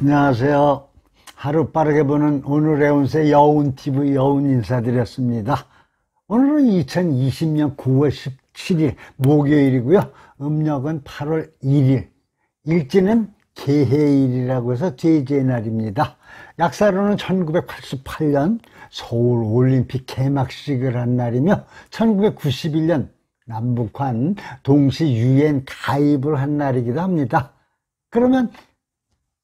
안녕하세요. 하루 빠르게 보는 오늘의 운세 여운TV 여운 인사드렸습니다. 오늘은 2020년 9월 17일 목요일이고요. 음력은 8월 1일, 일지는 개해일이라고 해서 제주의 날입니다. 약사로는 1988년 서울올림픽 개막식을 한 날이며 1991년 남북한 동시 UN 가입을 한 날이기도 합니다. 그러면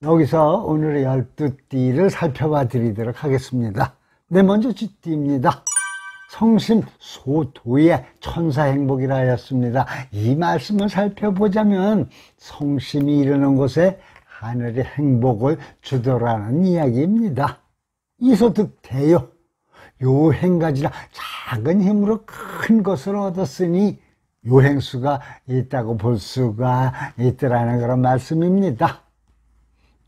여기서 오늘의 12띠를 살펴봐 드리도록 하겠습니다. 네, 먼저 쥐띠입니다. 성심 소도의 천사행복이라 하였습니다. 이 말씀을 살펴보자면 성심이 이르는 곳에 하늘의 행복을 주더라는 이야기입니다. 이소득대요. 요행가지라 작은 힘으로 큰 것을 얻었으니 요행수가 있다고 볼 수가 있더라는 그런 말씀입니다.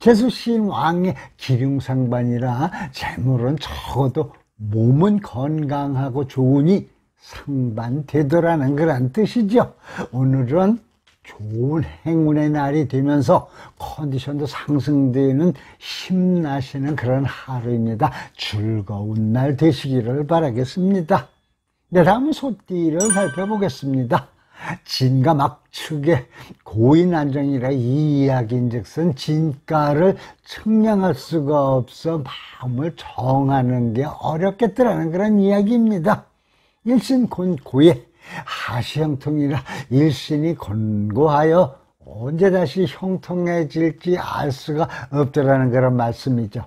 재수시인 왕의 기륭상반이라 재물은 적어도 몸은 건강하고 좋으니 상반되더라는 그런 뜻이죠. 오늘은 좋은 행운의 날이 되면서 컨디션도 상승되는 힘나시는 그런 하루입니다. 즐거운 날 되시기를 바라겠습니다. 네, 다음은 소띠를 살펴보겠습니다. 진가막측의 고인안정이라 이 이야기인즉슨 진가를 측량할 수가 없어 마음을 정하는 게 어렵겠더라는 그런 이야기입니다. 일신곤고의 하시형통이라 일신이 곤고하여 언제 다시 형통해질지 알 수가 없더라는 그런 말씀이죠.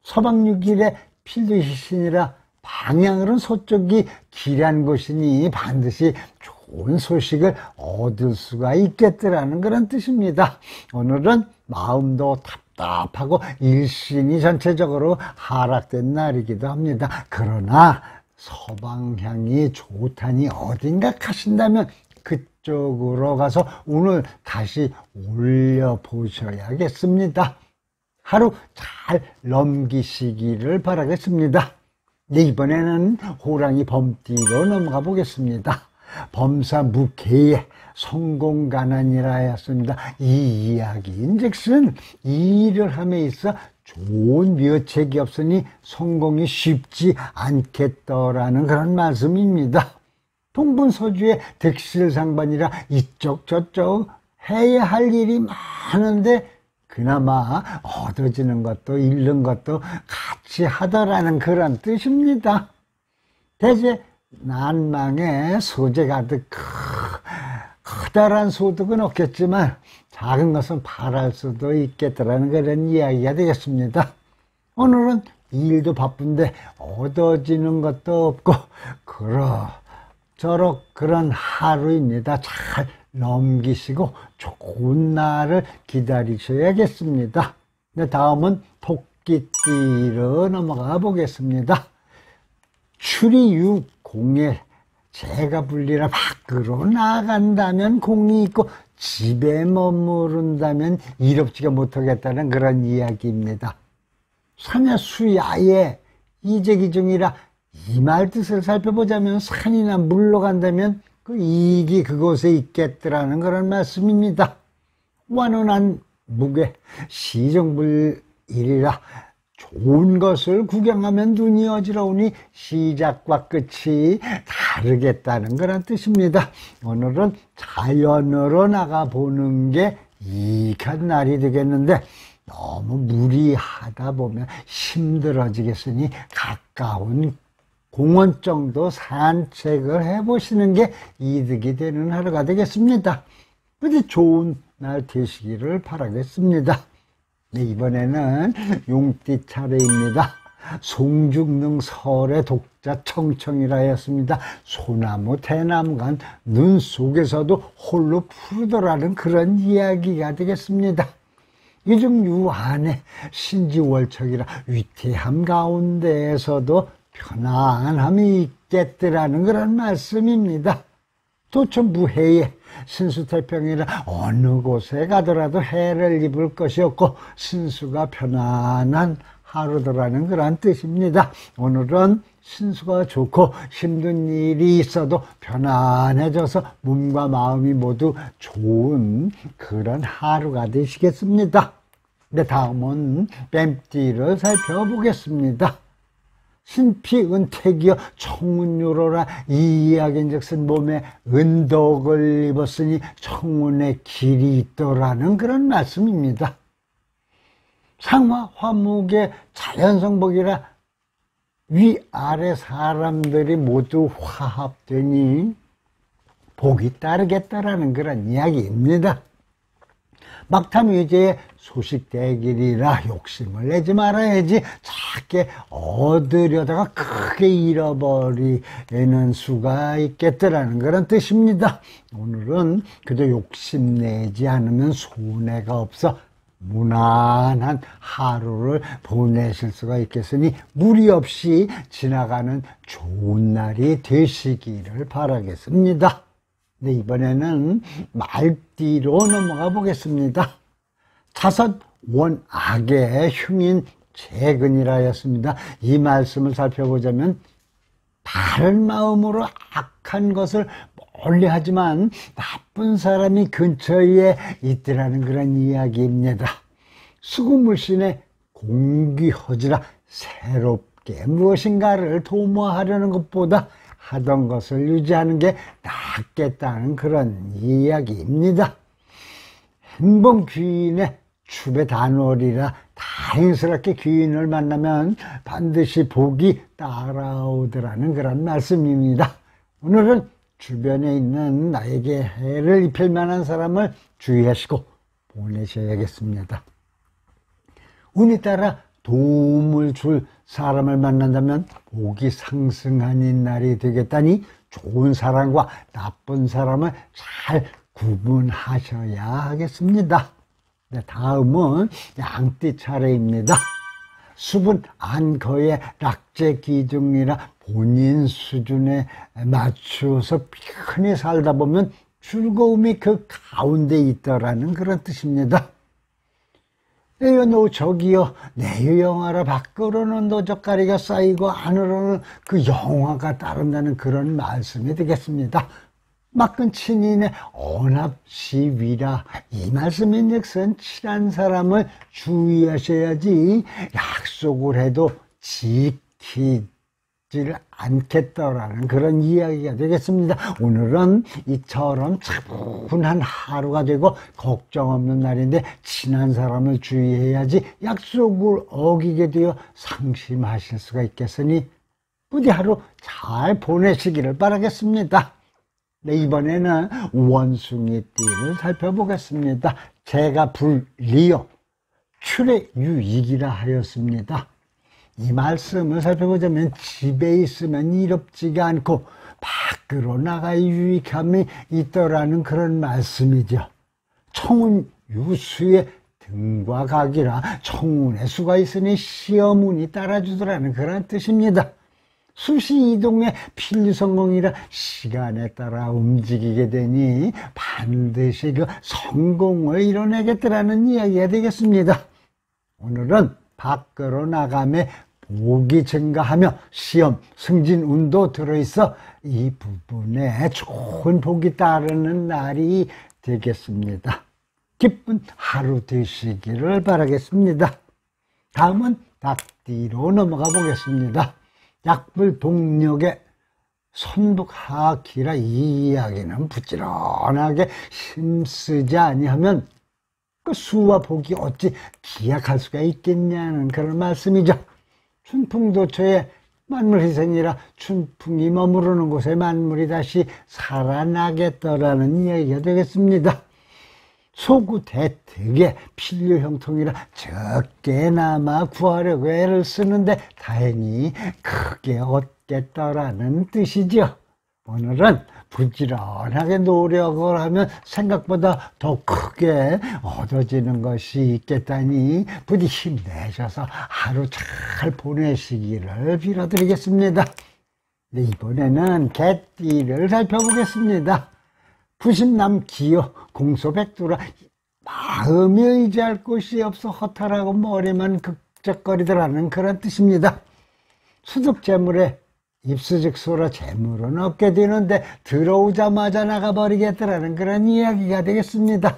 서방육일의 필두시신이라 방향으로는 서쪽이 길한 곳이니 반드시 좋은 소식을 얻을 수가 있겠더라는 그런 뜻입니다. 오늘은 마음도 답답하고 일신이 전체적으로 하락된 날이기도 합니다. 그러나 서방향이 좋다니 어딘가 가신다면 그쪽으로 가서 운을 다시 올려보셔야겠습니다. 하루 잘 넘기시기를 바라겠습니다. 네, 이번에는 호랑이 범띠로 넘어가 보겠습니다. 범사무계의 성공가난이라 하였습니다. 이 이야기인즉슨 일을 함에 있어 좋은 묘책이 없으니 성공이 쉽지 않겠더라는 그런 말씀입니다. 동분서주의 득실상반이라 이쪽 저쪽 해야 할 일이 많은데 그나마 얻어지는 것도 잃는 것도 같이 하더라는 그런 뜻입니다. 대제 난망에 소재 가득 커다란 소득은 없겠지만 작은 것은 바랄 수도 있겠다라는 그런 이야기가 되겠습니다. 오늘은 일도 바쁜데 얻어지는 것도 없고 그럭저럭 그런 하루입니다. 잘 넘기시고 좋은 날을 기다리셔야겠습니다. 네, 다음은 토끼띠로 넘어가 보겠습니다. 추리유 공에 재가 불리라 밖으로 나간다면 공이 있고 집에 머무른다면 이롭지가 못하겠다는 그런 이야기입니다. 산야수야의 이재기중이라 이 말 뜻을 살펴보자면 산이나 물로 간다면 그 이익이 그곳에 있겠더라는 그런 말씀입니다. 완원한 무게 시정불일이라 좋은 것을 구경하면 눈이 어지러우니 시작과 끝이 다르겠다는 그런 뜻입니다. 오늘은 자연으로 나가보는 게 이익한 날이 되겠는데 너무 무리하다 보면 힘들어지겠으니 가까운 공원 정도 산책을 해보시는 게 이득이 되는 하루가 되겠습니다. 부디 좋은 날 되시기를 바라겠습니다. 네, 이번에는 용띠 차례입니다. 송죽능 설의 독자 청청이라 하였습니다. 소나무 대나무간 눈 속에서도 홀로 푸르더라는 그런 이야기가 되겠습니다. 이중 유한의 신지월척이라 위태함 가운데에서도 편안함이 있겠더라는 그런 말씀입니다. 도천무해의 신수태평이라 어느 곳에 가더라도 해를 입을 것이 없고 신수가 편안한 하루더라는 그런 뜻입니다. 오늘은 신수가 좋고 힘든 일이 있어도 편안해져서 몸과 마음이 모두 좋은 그런 하루가 되시겠습니다. 네, 다음은 뱀띠를 살펴보겠습니다. 신피은택이여 청운유로라. 이 이야기인즉슨 몸에 은덕을 입었으니 청운의 길이 있더라는 그런 말씀입니다. 상화 화목의 자연성복이라 위아래 사람들이 모두 화합되니 복이 따르겠다라는 그런 이야기입니다. 막탐유재의 소식대길이라 욕심을 내지 말아야지 작게 얻으려다가 크게 잃어버리는 수가 있겠더라는 그런 뜻입니다. 오늘은 그저 욕심내지 않으면 손해가 없어 무난한 하루를 보내실 수가 있겠으니 무리 없이 지나가는 좋은 날이 되시기를 바라겠습니다. 네, 이번에는 말띠로 넘어가 보겠습니다. 자선 원악의 흉인 재근이라였습니다. 이 말씀을 살펴보자면 다른 마음으로 악한 것을 멀리하지만 나쁜 사람이 근처에 있더라는 그런 이야기입니다. 수구물신의 공귀허지라 새롭게 무엇인가를 도모하려는 것보다 하던 것을 유지하는 게 낫겠다는 그런 이야기입니다. 행범귀인의 추배단월이라 다행스럽게 귀인을 만나면 반드시 복이 따라오더라는 그런 말씀입니다. 오늘은 주변에 있는 나에게 해를 입힐 만한 사람을 주의하시고 보내셔야겠습니다. 운이 따라 도움을 줄 사람을 만난다면 복이 상승하는 날이 되겠다니 좋은 사람과 나쁜 사람을 잘 구분하셔야 하겠습니다. 네, 다음은 양띠 차례입니다. 수분 안거의 락제 기중이라 본인 수준에 맞추어서 편히 살다 보면 즐거움이 그 가운데 있더라는 그런 뜻입니다. 에여 너 저기요 내 영화라 밖으로는 노젓가리가 쌓이고 안으로는 그 영화가 따른다는 그런 말씀이 되겠습니다. 막근 친인의 언합시위라. 이 말씀인즉슨 친한 사람을 주의하셔야지 약속을 해도 지키지를 않겠더라는 그런 이야기가 되겠습니다. 오늘은 이처럼 차분한 하루가 되고 걱정 없는 날인데 친한 사람을 주의해야지 약속을 어기게 되어 상심하실 수가 있겠으니 부디 하루 잘 보내시기를 바라겠습니다. 네, 이번에는 원숭이띠를 살펴보겠습니다. 제가 불리어 출애유익이라 하였습니다. 이 말씀을 살펴보자면 집에 있으면 이롭지가 않고 밖으로 나가 유익함이 있더라는 그런 말씀이죠. 청운 유수의 등과 각이라 청운의 수가 있으니 시험운이 따라주더라는 그런 뜻입니다. 수시 이동의 필수성공이라 시간에 따라 움직이게 되니 반드시 그 성공을 이뤄내겠다라는 이야기가 되겠습니다. 오늘은 밖으로 나가며 복이 증가하며 시험, 승진 운도 들어있어 이 부분에 좋은 복이 따르는 날이 되겠습니다. 기쁜 하루 되시기를 바라겠습니다. 다음은 닭띠로 넘어가 보겠습니다. 약불동력의 선북하기라. 이 이야기는 부지런하게 힘쓰지 아니하면 그 수와 복이 어찌 기약할 수가 있겠냐는 그런 말씀이죠. 춘풍도처의 만물희생이라 춘풍이 머무르는 곳에 만물이 다시 살아나겠더라는 이야기가 되겠습니다. 소구대택의 필요형통이라 적게나마 구하려고 애를 쓰는데 다행히 크게 얻겠다라는 뜻이죠. 오늘은 부지런하게 노력을 하면 생각보다 더 크게 얻어지는 것이 있겠다니 부디 힘내셔서 하루 잘 보내시기를 빌어드리겠습니다. 네, 이번에는 개띠를 살펴보겠습니다. 부심남 기여 공소백두라. 마음이 의지할 곳이 없어 허탈하고 머리만 극적거리더라는 그런 뜻입니다. 수득재물에 입수즉소라 재물은 얻게 되는데 들어오자마자 나가버리겠더라는 그런 이야기가 되겠습니다.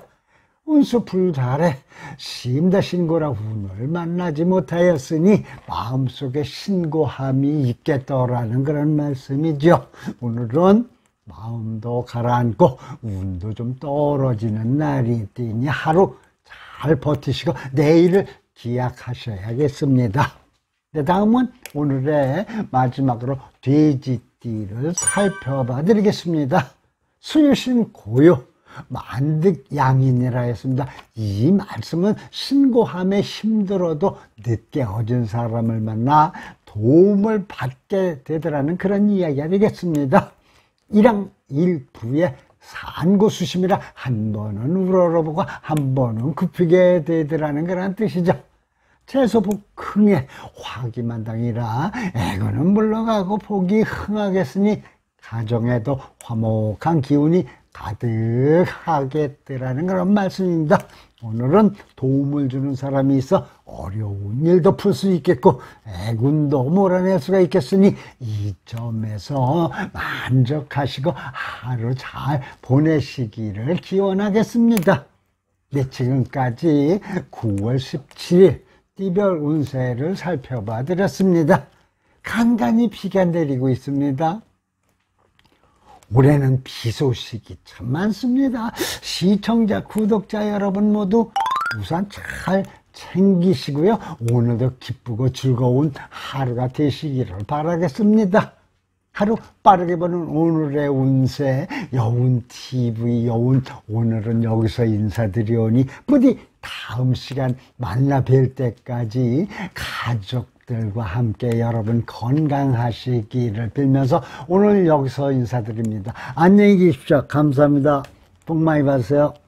운수 불잘해 심다 신고라 운을 만나지 못하였으니 마음속에 신고함이 있겠더라는 그런 말씀이죠. 오늘은 마음도 가라앉고 운도 좀 떨어지는 날이니 하루 잘 버티시고 내일을 기약하셔야겠습니다. 네, 다음은 오늘의 마지막으로 돼지띠를 살펴봐 드리겠습니다. 수유신 고요 만득양인이라 했습니다. 이 말씀은 신고함에 힘들어도 늦게 얻은 사람을 만나 도움을 받게 되더라는 그런 이야기가 되겠습니다. 일양일부의 산고수심이라 한 번은 우러러보고 한 번은 굽히게 되더라는 그런 뜻이죠. 채소복흥에 화기만당이라 애고는 물러가고 복이 흥하겠으니 가정에도 화목한 기운이 가득하겠더라는 그런 말씀입니다. 오늘은 도움을 주는 사람이 있어 어려운 일도 풀 수 있겠고 애군도 몰아낼 수가 있겠으니 이 점에서 만족하시고 하루 잘 보내시기를 기원하겠습니다. 네, 지금까지 9월 17일 띠별 운세를 살펴봐 드렸습니다. 간간히 비가 내리고 있습니다. 올해는 비 소식이 참 많습니다. 시청자, 구독자 여러분 모두 우산 잘 챙기시고요. 오늘도 기쁘고 즐거운 하루가 되시기를 바라겠습니다. 하루 빠르게 보는 오늘의 운세 여운TV 여운 오늘은 여기서 인사드리오니 부디 다음 시간 만나 뵐 때까지 가족들과 함께 여러분 건강하시기를 빌면서 오늘 여기서 인사드립니다. 안녕히 계십시오. 감사합니다. 복 많이 받으세요.